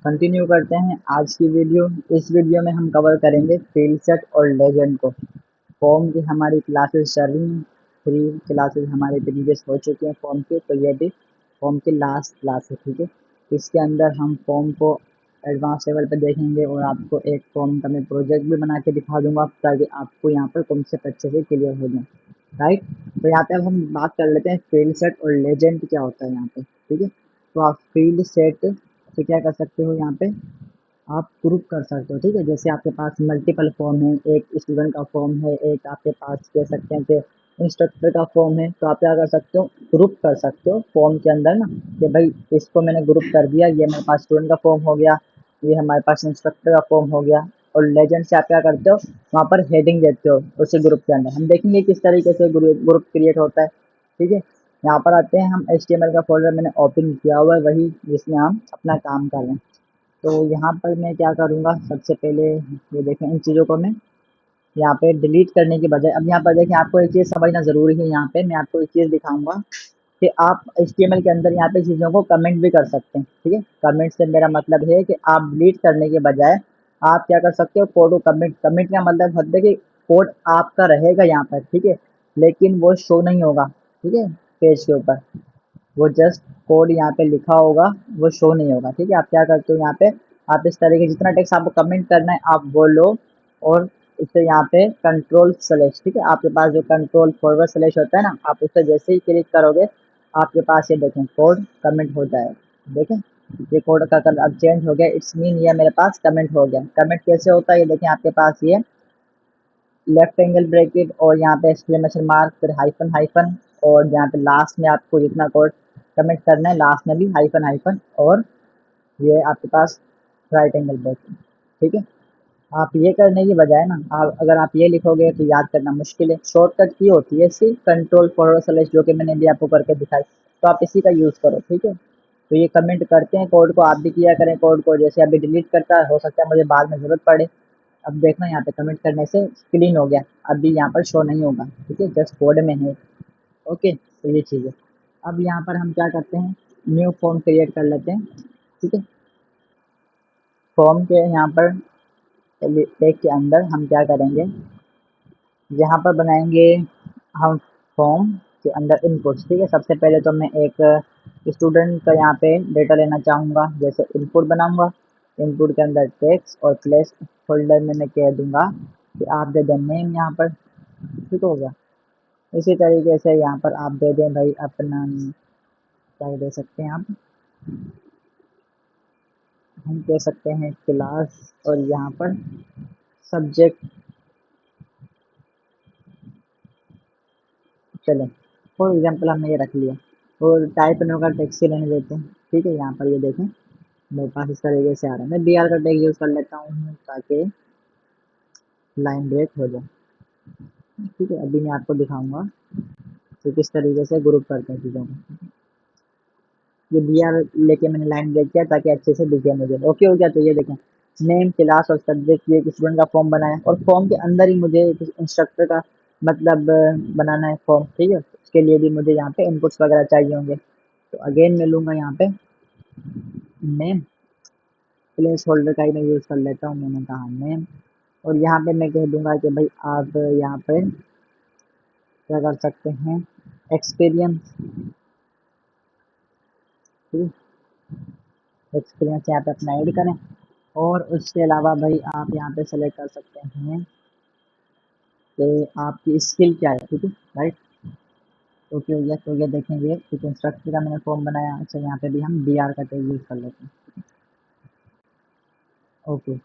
Continue करते हैं आज की वीडियो। इस वीडियो में हम कवर करेंगे फील्ड सेट और लेजेंड को। फॉर्म की हमारी क्लासेस चल रही हैं, 3 क्लासेस हमारे प्रीवियस हो चुके हैं फॉर्म के, तो ये भी फॉर्म की लास्ट क्लास है। ठीक है, इसके अंदर हम फॉर्म को एडवांस लेवल पर देखेंगे और आपको एक फॉर्म का मैं प्रोजेक्ट भी बना के दिखा दूंगा ताकि आपको यहाँ पर कॉन्सेप्ट अच्छे से क्लियर हो जाए। राइट, तो यहाँ पे अब हम बात कर लेते हैं फील्ड सेट और लेजेंड क्या होता है यहाँ पे। ठीक है, तो आप फील्ड सेट से क्या कर सकते हो, यहाँ पे आप ग्रुप कर सकते हो। ठीक है, जैसे आपके पास मल्टीपल फॉर्म है, एक स्टूडेंट का फॉर्म है, एक आपके पास कह सकते हैं कि इंस्ट्रक्टर का फॉर्म है, तो आप क्या कर सकते हो, ग्रुप कर सकते हो फॉर्म के अंदर ना, कि भाई इसको मैंने ग्रुप कर दिया, ये मेरे पास स्टूडेंट का फॉर्म हो गया, ये हमारे पास इंस्ट्रक्टर का फॉर्म हो गया। और लेजेंड से आप क्या करते हो, वहाँ पर हेडिंग देते हो उसी ग्रुप के अंदर। हम देखेंगे किस तरीके से ग्रुप क्रिएट होता है। ठीक है, यहाँ पर आते हैं, हम HTML का फोल्डर मैंने ओपन किया हुआ है, वही जिसमें हम अपना काम कर रहे हैं। तो यहाँ पर मैं क्या करूँगा, सबसे पहले ये देखें, इन चीज़ों को मैं यहाँ पे डिलीट करने की बजाय, अब यहाँ पर देखें, आपको एक चीज़ समझना ज़रूरी है। यहाँ पे मैं आपको एक चीज़ दिखाऊंगा कि आप HTML के अंदर यहाँ पे चीज़ों को कमेंट भी कर सकते हैं। ठीक है, कमेंट से मेरा मतलब है कि आप डिलीट करने के बजाय आप क्या कर सकते हो, कोड को कमेंट, कमेंट का मतलब होता है कि कोड आपका रहेगा यहाँ पर। ठीक है, लेकिन वो शो नहीं होगा। ठीक है, पेज के ऊपर वो जस्ट कोड यहाँ पे लिखा होगा, वो शो नहीं होगा। ठीक है, आप क्या करते हो, यहाँ पे आप इस तरीके जितना टेक्स्ट आपको कमेंट करना है आप वो लो, और उससे यहाँ पे कंट्रोल स्लैश, ठीक है, आपके पास जो कंट्रोल फॉरवर्ड स्लैश होता है ना, आप उससे जैसे ही क्लिक करोगे आपके पास ये देखें कोड कमेंट हो जाएगा। देखें, ये कोड का कलर अब चेंज हो गया, इट्स मीन ये मेरे पास कमेंट हो गया। कमेंट कैसे होता है, ये देखें, आपके पास ये लेफ्ट एंगल ब्रैकेट और यहाँ पे एक्सक्लेमेशन मार्क, फिर हाइफन हाइफन, और यहाँ पे लास्ट में आपको जितना कोड कमेंट करना है लास्ट में भी हाइफन हाइफन, और ये आपके पास राइट एंगल ब्रैकेट। ठीक है, आप ये करने की बजाय ना, आप अगर आप ये लिखोगे तो याद करना मुश्किल है। शॉर्टकट की होती है सिर्फ कंट्रोल फॉरवर्ड स्लैश, जो कि मैंने भी आपको करके दिखाई, तो आप इसी का यूज़ करो। ठीक है, तो ये कमेंट करते हैं कोड को, आप भी किया करें कोड को, जैसे अभी डिलीट करता है, हो सकता है मुझे बाद में ज़रूरत पड़े। अब देखना, यहाँ पे कमेंट करने से क्लीन हो गया, अभी यहाँ पर शो नहीं होगा। ठीक है, जस्ट कोड में है। ओके, तो ये चीज़ है। अब यहाँ पर हम क्या करते हैं, न्यू फॉर्म क्रिएट कर लेते हैं। ठीक है, फॉर्म के यहाँ पर एक के अंदर हम क्या करेंगे, यहाँ पर बनाएंगे हम फॉर्म के अंदर इनपुट्स। ठीक है, सबसे पहले तो मैं एक स्टूडेंट का यहाँ पे डेटा लेना चाहूँगा, जैसे इनपुट बनाऊँगा। इनपुट के अंदर टेक्स्ट और प्लेस होल्डर में मैं कह दूँगा कि आप दे दें नेम यहाँ पर। ठीक हो गया, इसी तरीके से यहाँ पर आप दे दें भाई अपना, क्या दे सकते हैं आप, हम कह सकते हैं क्लास, और यहाँ पर सब्जेक्ट। चलें, फॉर एग्जांपल हमने ये रख लिया, और टाइप करने का टेक्स्ट ही रहने देते हैं। ठीक है, यहाँ पर ये देखें मेरे पास इस तरीके से आ रहा है। मैं BR का टैग यूज़ कर लेता हूँ ताकि लाइन ब्रेक हो जाए। ठीक है, अभी मैं आपको दिखाऊंगा कि किस तरीके से ग्रुप करते हैं चीज़ों को। ये BR लेके मैंने लाइन ब्रेक किया ताकि अच्छे से दिखे मुझे। ओके हो गया, तो ये देखें, नेम, क्लास और सब्जेक्ट, ये स्टूडेंट का फॉर्म बनाया, और फॉर्म के अंदर ही मुझे इंस्ट्रक्टर का मतलब बनाना है फॉर्म। ठीक है, उसके लिए भी मुझे यहाँ पे इनपुट्स वगैरह चाहिए होंगे। तो अगेन मैं लूँगा यहाँ पे नेम, प्लेस होल्डर का ही मैं यूज़ कर लेता हूँ, मैंने कहा नेम, और यहाँ पे मैं कह दूंगा कि भाई आप यहाँ पे क्या कर सकते हैं, एक्सपीरियंस। ठीक, एक्सपीरियंस यहाँ पे अपना ऐड करें, और उसके अलावा भाई आप यहाँ पे सेलेक्ट कर सकते हैं कि आपकी स्किल क्या है। ठीक है, राइट, तो क्या हो गया, तो ये देखेंगे एक इंस्ट्रक्टर का मैंने फॉर्म बनाया। अच्छा, यहाँ पे भी हम BR का टैग यूज़ कर लेते हैं। ओके,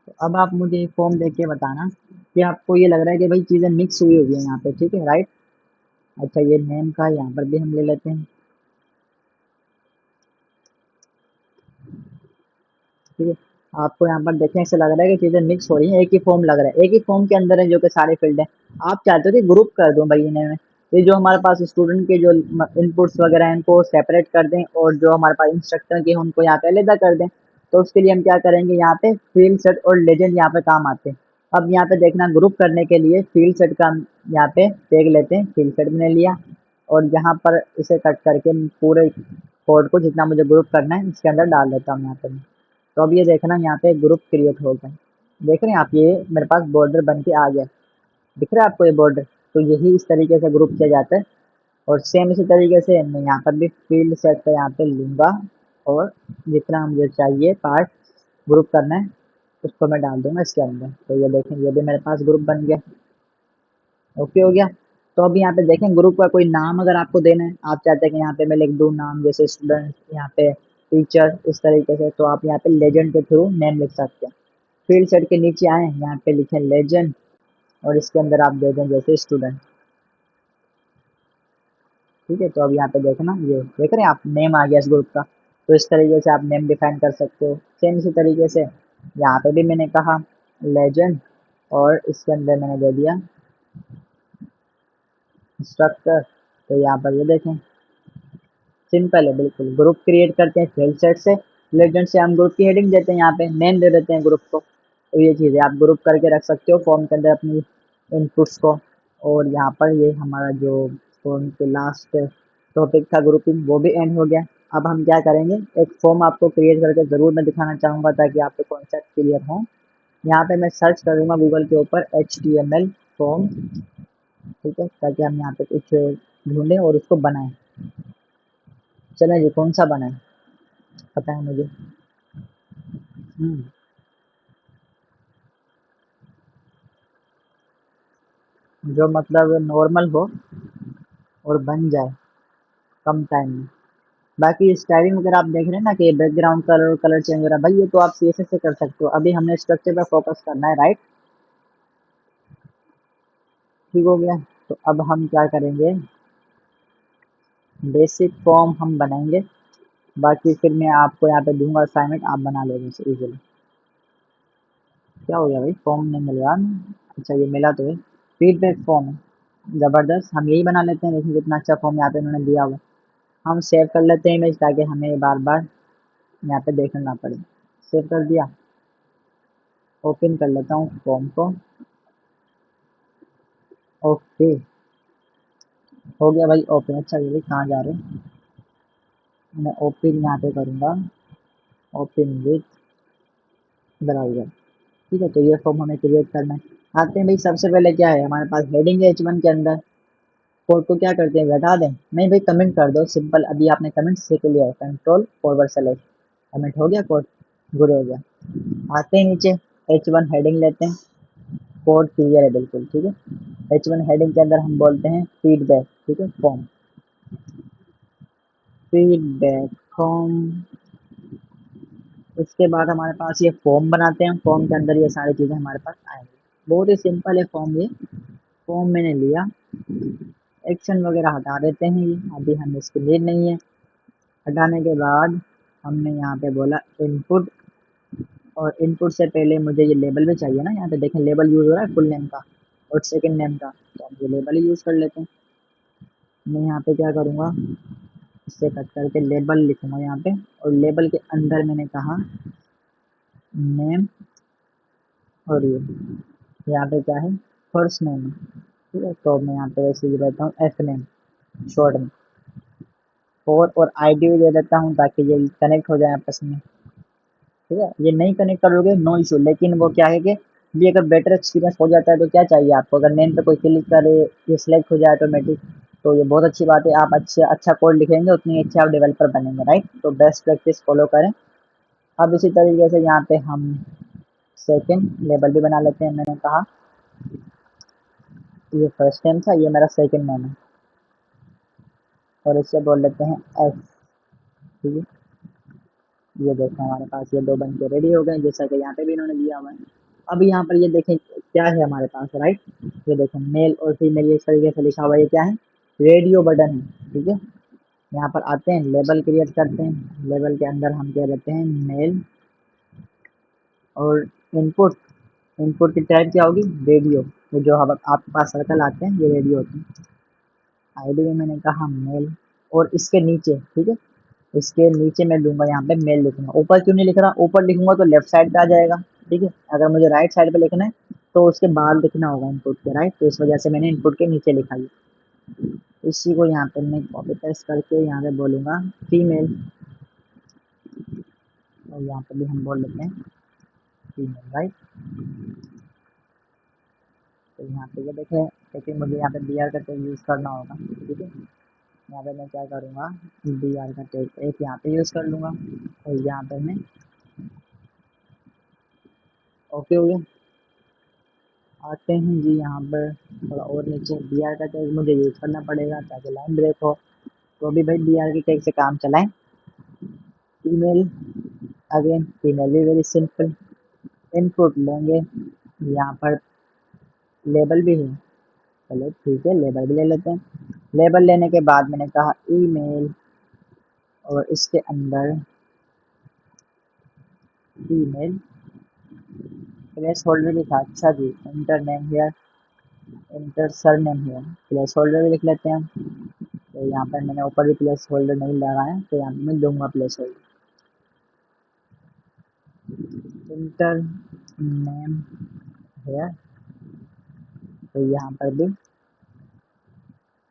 तो अब आप मुझे फॉर्म देख के बताना कि आपको ये लग रहा है कि भाई चीज़ें मिक्स हुई हुई है यहाँ पे। ठीक है, राइट। अच्छा, ये नेम का यहाँ पर भी हम ले लेते हैं। ठीक है, आपको यहाँ पर देखने से लग रहा है कि चीज़ें मिक्स हो रही हैं, एक ही फॉर्म लग रहा है, एक ही फॉर्म के अंदर है जो कि सारे फील्ड हैं। आप चाहते हो कि ग्रुप कर दूं भाई इन्हें, ये जो हमारे पास स्टूडेंट के जो इनपुट्स वगैरह हैं इनको सेपरेट कर दें, और जो हमारे पास इंस्ट्रक्टर के हैं उनको यहाँ पे अलग कर दें। तो उसके लिए हम क्या करेंगे, यहाँ पे फील्ड सेट और लेजेंड यहाँ पे काम आते हैं। अब यहाँ पे देखना, ग्रुप करने के लिए फील्ड सेट का हम यहाँ पे टैग लेते हैं, फील्ड सेट मैंने लिया, और यहाँ पर इसे कट करके पूरे कोड को जितना मुझे ग्रुप करना है इसके अंदर डाल देता हूँ यहाँ पे मैं। तो अब ये देखना यहाँ पे ग्रुप क्रिएट हो गया। देख रहे हैं आप, ये मेरे पास बॉर्डर बन के आ गया। दिख रहा है आपको ये बॉर्डर? तो यही इस तरीके से ग्रुप किया जाता है। और सेम इसी तरीके से मैं यहाँ पर भी फील्ड सेट पे यहाँ पे लूँगा और जितना मुझे चाहिए पार्ट ग्रुप करना है उसको मैं डाल दूंगा इसके अंदर। तो ये देखें, ये भी मेरे पास ग्रुप बन गया। ओके हो गया। तो अब यहाँ पे देखें ग्रुप का कोई नाम अगर आपको देना है, आप चाहते हैं कि यहाँ पे मैं लिख दूँ नाम, जैसे स्टूडेंट, यहाँ पे टीचर, इस तरीके से, तो आप यहाँ पे लेजेंड के थ्रू नेम लिख सकते हैं। फील्ड सेट के नीचे आए, यहाँ पे लिखें लेजेंड और इसके अंदर आप दे दें जैसे स्टूडेंट। ठीक है, तो अब यहाँ पे देखना, ये देख रहे हैं आप, नेम आ गया इस ग्रुप का। तो इस तरीके से आप नेम डिफाइन कर सकते हो। सेम इसी तरीके से यहाँ पे भी मैंने कहा लेजेंड और इसके अंदर मैंने दे दिया इंस्ट्रक्टर। तो यहाँ पर ये देखें, सिंपल है बिल्कुल। ग्रुप क्रिएट करते हैं फील्ड सेट से, लेजेंड से हम ग्रुप की हेडिंग देते हैं, यहाँ पे नेम दे देते हैं ग्रुप को। तो ये चीज़ है, आप ग्रुप करके रख सकते हो फॉर्म के अंदर अपनी इनपुट्स को। और यहाँ पर ये हमारा जो फॉर्म के लास्ट टॉपिक था ग्रुपिंग, वो भी एंड हो गया। अब हम क्या करेंगे, एक फॉर्म आपको क्रिएट करके ज़रूर मैं दिखाना चाहूँगा ताकि आपके कॉन्सेप्ट क्लियर हो। यहाँ पे मैं सर्च करूँगा गूगल के ऊपर HTML फॉर्म, ठीक है, ताकि हम यहाँ पे कुछ ढूंढें और उसको बनाएं। चलें जी, कौन सा बनाएं पता है मुझे। हम्म, जो मतलब नॉर्मल हो और बन जाए कम टाइम में। बाकी स्टाइलिंग वगैरह आप देख रहे हैं ना कि बैकग्राउंड कलर कलर चेंज हो रहा है, भाई ये तो आप CSS से कर सकते हो। अभी हमने स्ट्रक्चर पे फोकस करना है, राइट? ठीक हो गया। तो अब हम क्या करेंगे, बेसिक फॉर्म हम बनाएंगे। बाकी फिर मैं आपको यहाँ पे दूंगा असाइनमेंट, आप बना लोगे इसे इजीली। क्या हो गया भाई, फॉर्म नहीं मिल रहा? अच्छा ये मिला तो है, फीडबैक फॉर्म है। ज़बरदस्त, हम यही बना लेते हैं। देखिए कितना अच्छा फॉर्म यहाँ पे उन्होंने दिया हुआ है। हम सेव कर लेते हैं इमेज ताकि हमें बार बार यहाँ पे देखना ना पड़े। सेव कर दिया, ओपन कर लेता हूँ फॉर्म को। ओके हो गया भाई ओपन। अच्छा ये भाई कहाँ जा रहे हैं, मैं ओपन यहाँ पे करूँगा, ओपन विथ ब्राउज़र। ठीक है, तो ये फॉर्म हमें क्रिएट करना है। आते हैं भाई, सबसे पहले क्या है हमारे पास, हेडिंग है H1 के अंदर। कोड को क्या करते हैं, घटा दें? नहीं भाई, कमेंट कर दो सिंपल। अभी आपने कमेंट सीख लिया है, कंट्रोल फॉरवर्ड सेलेक्ट, कमेंट हो गया, कोड गुड हो गया। आते हैं नीचे, H1 हेडिंग लेते हैं, कोड क्लियर है बिल्कुल। ठीक है, H1 हेडिंग के अंदर हम बोलते हैं फीडबैक, ठीक है, फॉर्म, फीडबैक फॉर्म। उसके बाद हमारे पास ये फॉर्म बनाते हैं, फॉर्म के अंदर ये सारी चीज़ें हमारे पास आएंगी। बहुत ही सिंपल है फॉर्म ये। फॉर्म मैंने लिया, एक्शन वगैरह हटा देते हैं, ये अभी हम इसकी नीड नहीं है। हटाने के बाद हमने यहाँ पे बोला इनपुट, और इनपुट से पहले मुझे ये लेबल भी चाहिए ना। यहाँ पे देखें लेबल यूज़ हो रहा है फुल नेम का और सेकंड नेम का, तो हम ये लेबल ही यूज़ कर लेते हैं। मैं यहाँ पे क्या करूँगा, इससे कट करके लेबल लिखूँगा यहाँ पे, और लेबल के अंदर मैंने कहा नेम, और ये यहाँ पे क्या है, फर्स्ट नेम। ठीक है, तो मैं यहाँ पे वैसे ही रहता हूँ एफ नेम शॉर्ट में, और आईडी भी दे देता हूँ ताकि ये कनेक्ट हो जाए आपस में। ठीक है, ये नहीं कनेक्ट करोगे नो इशू, लेकिन वो क्या है कि भी अगर बेटर एक्सपीरियंस हो जाता है तो क्या चाहिए आपको, अगर नेम पे कोई क्लिक करे ये सिलेक्ट हो जाए ऑटोमेटिक, तो ये बहुत अच्छी बात है। आप अच्छा कोड लिखेंगे उतनी अच्छे आप डेवलपर बनेंगे, राइट? तो बेस्ट प्रैक्टिस फॉलो करें। अब इसी तरीके से यहाँ पे हम सेकंड लेबल भी बना लेते हैं। मैंने कहा ये फर्स्ट नेम था, ये मेरा सेकंड नेम है, और इससे बोल लेते हैं एस। ठीक है, ये देखो हमारे पास ये दो बन के रेडी हो गए, जैसा कि यहाँ पे भी इन्होंने दिया हुआ है। अब यहाँ पर ये देखें क्या है हमारे पास, राइट? ये देखें मेल और फीमेल, ये इस तरीके से लिखा हुआ है, ये क्या है, रेडियो बटन है। ठीक है, यहाँ पर आते हैं, लेबल क्रिएट करते हैं। लेबल के अंदर हम क्या देते हैं, मेल, और इनपुट, इनपुट की टाइप क्या होगी, रेडियो। तो जो हम आपके पास सर्कल आते हैं ये रेडियो होते हैं। आईडी में मैंने कहा मेल, और इसके नीचे, ठीक है, इसके नीचे मैं लूँगा यहाँ पे मेल लिखूँगा। ऊपर क्यों नहीं लिख रहा, ऊपर लिखूँगा तो लेफ्ट साइड पे आ जाएगा। ठीक है, अगर मुझे राइट साइड पे लिखना है तो उसके बाद लिखना होगा इनपुट के, राइट? तो इस वजह से मैंने इनपुट के नीचे लिखा है। इसी को यहाँ पे मैं कॉपी पेस्ट करके यहाँ पे बोलूँगा फीमेल, और यहाँ पे भी हम बोल लेते हैं फीमेल, राइट। तो यहाँ पे ये देखें, लेकिन मुझे यहाँ पे बी आर का टैग यूज़ करना होगा, ठीक है। यहाँ पे मैं क्या करूँगा, बी आर का टैग एक यहाँ पे यूज़ कर लूँगा, और यहाँ पे मैं ओके हो गया। आते हैं जी यहाँ पर थोड़ा और नीचे, बी आर का टैग मुझे यूज़ करना पड़ेगा ताकि लाइन ब्रेक हो, तो अभी भाई बी आर के टैग से काम चलाएं। फीमेल, अगेन फीमेल भी वेरी सिंपल, इनपुट लेंगे, यहाँ पर लेबल भी है, चलो ठीक है लेबल भी ले लेते हैं। लेबल लेने के बाद मैंने कहा ईमेल, और इसके अंदर ईमेल, प्लेस होल्डर भी था, अच्छा जी, enter name here, enter surname here, placeholder भी लिख लेते हैं हम। तो यहाँ पर मैंने ऊपर भी प्लेस होल्डर नहीं लगाया, तो यहाँ पे मैं दूंगा place holder, inter name here, तो यहाँ पर भी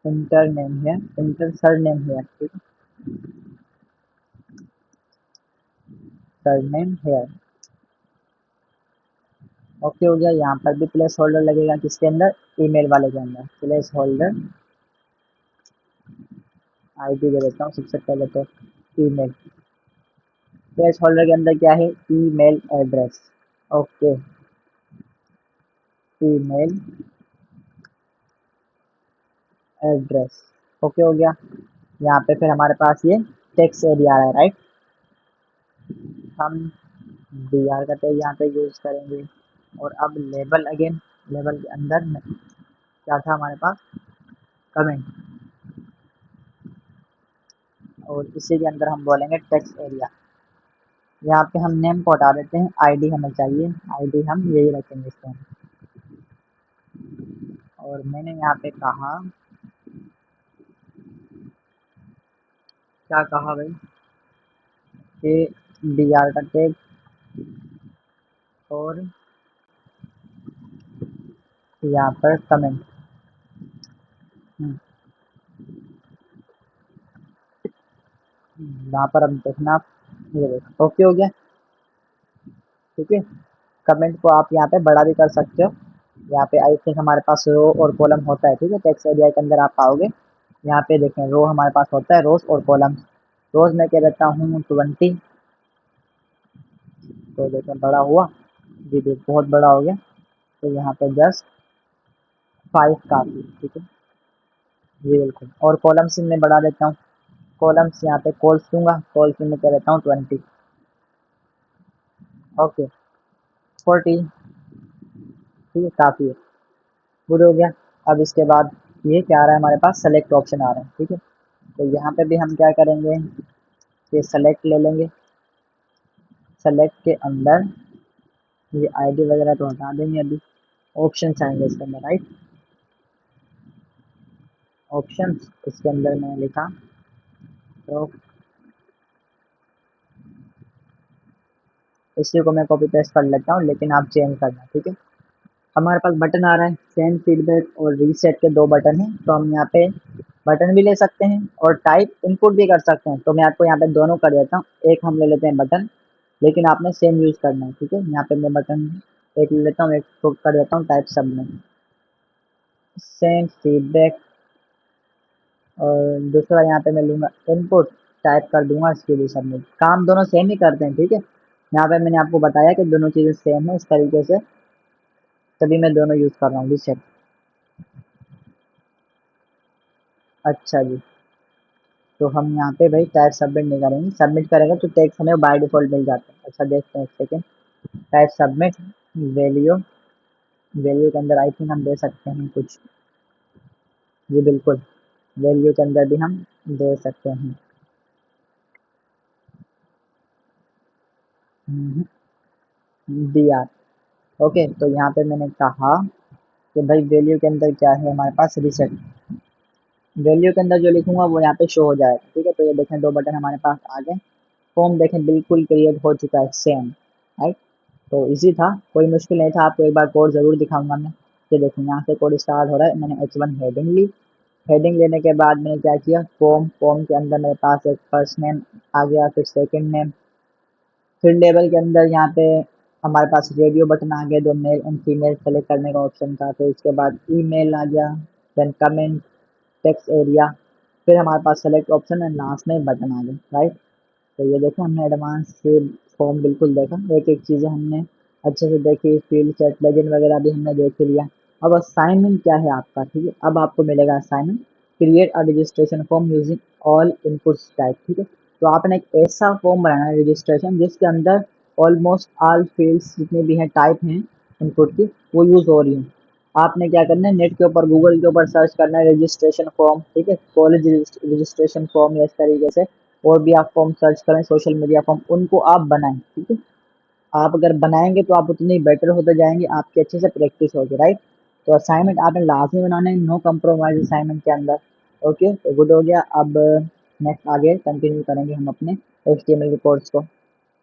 inter name here, enter surname here, ठीक है, सर नेम हियर, ओके हो गया। यहाँ पर भी प्लेस होल्डर लगेगा, किसके अंदर, ईमेल वाले के अंदर, प्लेस होल्डर आईडी दे देता हूँ सबसे पहले तो, ईमेल, प्लेस होल्डर के अंदर क्या है, email address, okay, email address, okay हो गया। यहाँ पे फिर हमारे पास ये टेक्स्ट एरिया है, राइट। हम डी आर का टैग यहाँ पे यूज करेंगे, और अब लेबल, अगेन लेबल के अंदर क्या था हमारे पास, कमेंट, और इसी के अंदर हम बोलेंगे टेक्स्ट एरिया। यहाँ पे हम नेम को हटा देते हैं, आईडी हमें चाहिए, आईडी हम यही रखेंगे इसके अंदर, और मैंने यहाँ पे कहा, क्या कहा भाई, कि डी आर का टैग, और यहाँ पर कमेंट, यहाँ पर अब देखना, ये देखो ओके हो गया, ठीक है। कमेंट को आप यहाँ पे बड़ा भी कर सकते हो, यहाँ पे आई थिंक हमारे पास रो और कॉलम होता है, ठीक है, टेक्स्ट एरिया के अंदर आप पाओगे, यहाँ पे देखें रो हमारे पास होता है, रोज और कॉलम, रोज मैं क्या देता हूँ 20, तो देखें बड़ा हुआ, जी जी बहुत बड़ा हो गया, तो यहाँ पे जस्ट 5 काफी, ठीक है, जी बिल्कुल, और कॉलम्स में बढ़ा देता हूँ, कॉलम्स यहाँ पे कॉल्स दूंगा, कॉल्स में क्या देता हूँ 20, ओके 40, ठीक है काफ़ी है, गुड हो गया। अब इसके बाद ये क्या आ रहा है हमारे पास, सेलेक्ट ऑप्शन आ रहा है, ठीक है, तो यहाँ पे भी हम क्या करेंगे, ये सेलेक्ट ले लेंगे, सेलेक्ट के अंदर ये आईडी वगैरह तो हटा देंगे, अभी ऑप्शन आएंगे इसके अंदर, राइट, ऑप्शन, इसके अंदर मैंने लिखा, तो इसी को मैं कॉपी पेस्ट कर लेता हूँ, लेकिन आप चेंज करना, ठीक है। हमारे पास बटन आ रहा है, सेंड फीडबैक और रीसेट के 2 बटन हैं, तो हम यहाँ पे बटन भी ले सकते हैं और टाइप इनपुट भी कर सकते हैं, तो मैं आपको यहाँ पे दोनों कर देता हूँ। एक हम ले लेते हैं बटन, लेकिन आपने सेम यूज़ करना है, ठीक है। यहाँ पे मैं बटन एक ले लेता हूँ, एक को कर देता हूँ टाइप सबमिट, सेंड फीडबैक, और दूसरा यहाँ पे मैं लूँगा इनपुट, टाइप कर दूंगा इसके लिए सबमिट, काम दोनों सेम ही करते हैं, ठीक है। यहाँ पे मैंने आपको बताया कि दोनों चीज़ें सेम है, इस तरीके से तभी मैं दोनों यूज़ कर रहा हूँ रीसेट, अच्छा जी। तो हम यहाँ पे भाई टाइप सबमिट नहीं करेंगे, सबमिट करेंगे तो टैक्स हमें बाय डिफ़ॉल्ट मिल जाता है। अच्छा देखते हैं एक second, type submit, value, value के अंदर आई थिंक हम दे सकते हैं कुछ, जी बिल्कुल, वैल्यू के अंदर भी हम दे सकते हैं, दिया, ओके। तो यहाँ पे मैंने कहा कि भाई वैल्यू के अंदर क्या है हमारे पास, रिसेट, वैल्यू के अंदर जो लिखूंगा वो यहाँ पे शो हो जाएगा, ठीक है। तो ये देखें 2 बटन हमारे पास आ गए, फॉर्म देखें बिल्कुल क्रिएट हो चुका है, सेम, राइट। तो इजी था, कोई मुश्किल नहीं था, आपको एक बार कोड ज़रूर दिखाऊंगा मैं, ये देखिए यहाँ से कोड स्टार्ट हो रहा है, मैंने H1 हेडिंग ली, हेडिंग लेने के बाद मैंने क्या किया, फॉर्म, फॉर्म के अंदर मेरे पास एक फर्स्ट नेम आ गया, फिर सेकंड नेम, फिर लेबल के अंदर यहाँ पे हमारे पास रेडियो बटन आ गया जो मेल एंड फीमेल सेलेक्ट करने का ऑप्शन था। फिर उसके बाद ईमेल आ गया, देन कमेंट, टेक्स्ट एरिया, फिर हमारे पास सेलेक्ट ऑप्शन है, लास्ट में बटन आ गया, राइट। तो ये देखो हमने एडवांस से फॉर्म बिल्कुल देखा, एक एक चीज़ें हमने अच्छे से देखी, फील्ड सेट लेजेंड वगैरह भी हमने देख लिया। अब असाइनमेंट क्या है आपका, ठीक है, अब आपको मिलेगा assignment, create a registration form using all inputs type, ठीक है। तो आपने एक ऐसा फॉर्म बनाना है रजिस्ट्रेशन जिसके अंदर ऑलमोस्ट ऑल फील्ड्स जितने भी हैं, टाइप हैं इनपुट की, वो यूज़ हो रही हैं। आपने क्या करना है, नेट के ऊपर, गूगल के ऊपर सर्च करना है रजिस्ट्रेशन फॉर्म, ठीक है, कॉलेज रजिस्ट्रेशन फॉर्म, या इस तरीके से और भी आप फॉर्म सर्च करें, सोशल मीडिया फॉर्म, उनको आप बनाएं, ठीक है। आप अगर बनाएंगे तो आप उतने बेटर होते जाएंगे, आपकी अच्छे से प्रैक्टिस होगी, राइट। तो असाइनमेंट आपने लाजमी बनाना है, नो कंप्रोमाइज असाइनमेंट के अंदर। ओके, तो गुड हो गया। अब नेक्स्ट आगे कंटिन्यू करेंगे हम अपने HTML के कोर्स को।